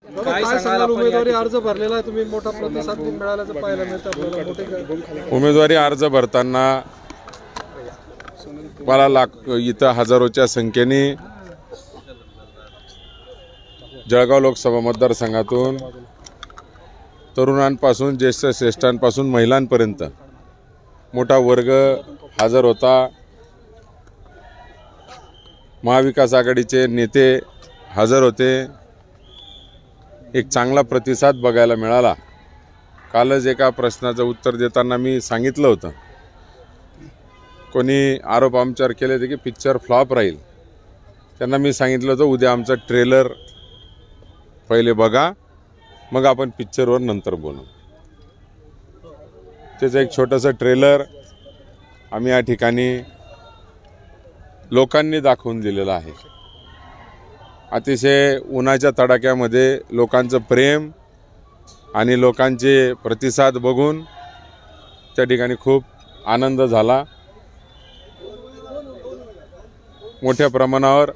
काय सांगाल उमेदवारी अर्ज भरलेला आहे तुम्ही, मोठा प्रतिसाद मिळाल्याचं पाहायला मिळतं आपल्याला। मोठे उमेदवारी अर्ज भरताना मला इथं हजारोच्या संख्येने जळगाव लोकसभा मतदारसंघातून तरुणांपासून ज्येष्ठ श्रेष्ठांपासून महिलांपर्यंत मोठा वर्ग हजर होता। महाविकास आघाडीचे नेते हजर होते। एक चांगला प्रतिसाद बघायला मिळाला। कालच एका प्रश्नाचं उत्तर देताना मी सांगितलं होतं, कोणी आरोप आमच्यावर केले होते की पिक्चर फ्लॉप राहील, त्यांना मी सांगितलं होतं उद्या आमचा ट्रेलर पहिले बघा, मग आपण पिक्चरवर नंतर बोलू। त्याचं एक छोटंसं ट्रेलर आम्ही या ठिकाणी लोकांनी दाखवून दिलेलं आहे। अतिशय उन्हाच्या तडाख्यामध्ये लोकांचं प्रेम आणि लोकांचे प्रतिसाद बघून त्या ठिकाणी खूप आनंद झाला। मोठ्या प्रमाणावर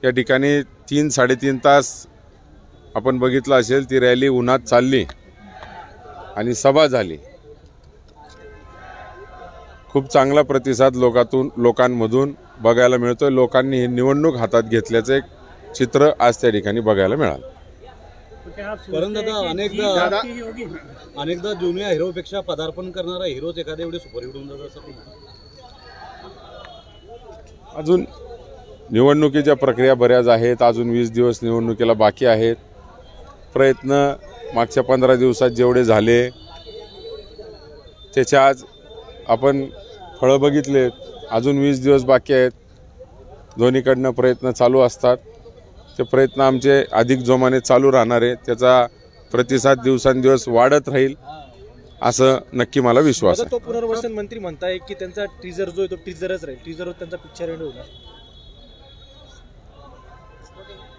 या ठिकाणी 3-3.5 तास आपण बघितलं असेल, ती रॅली उन्हात चालली आणि सभा झाली। खूप चांगला प्रतिसाद लोकांमधून बघायला मिळतोय। लोकांनी ही निवडणूक हातात घेतल्याचं एक चित्र आज त्या ठिकाणी बघायला मिळालं। अनेकदा जुन्या हिरोपेक्षा पदार्पण करणारा हिरोच एखाद्या एवढे सुपरहिट होऊन जातात असं अजून निवडणुकीच्या प्रक्रिया बऱ्याच आहेत। अजून 20 दिवस निवडणुकीला बाकी आहेत। प्रयत्न मागच्या 15 दिवसात जेवढे झाले त्याचे आज आपण फळं बघितलेत। अजून 20 दिवस बाकी आहेत। दोन्हीकडनं प्रयत्न चालू असतात। ते प्रयत्न आमचे अधिक जोमाने चालू राहणार आहे। त्याचा प्रतिसाद दिवसांदिवस वाढत राहील असं नक्की मला विश्वास आहे। तो पुनर्वसन मंत्री म्हणताय की त्यांचा टीजर जो आहे तो टीजरच राहील, टीजरवर त्यांचा पिक्चर एंड होणार।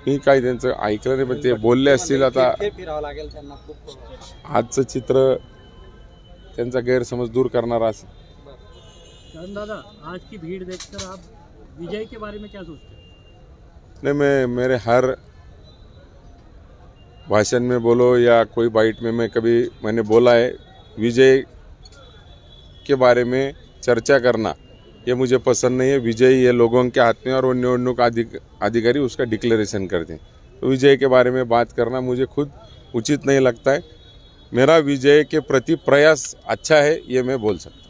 मी काही त्यांचं ऐकलं नाही, पण ते बोलले असतील। आता आजचं चित्र त्यांचा गैरसमज दूर करणारा असेल। दादा, आज की भीड़ देखकर आप विजय के बारे में क्या सोचते हैं? नहीं, मेरे हर भाषण में बोलो या कोई बाइट में मैंने बोला है, विजय के बारे में चर्चा करना ये मुझे पसंद नहीं है। विजय ये लोगों के हाथ में और वो निवडणूक अधिकारी उसका डिक्लेरेशन करते हैं। तो विजय के बारे में बात करना मुझे खुद उचित नहीं लगता है। मेरा विजय के प्रति प्रयास अच्छा है, ये मैं बोल सकता हूँ।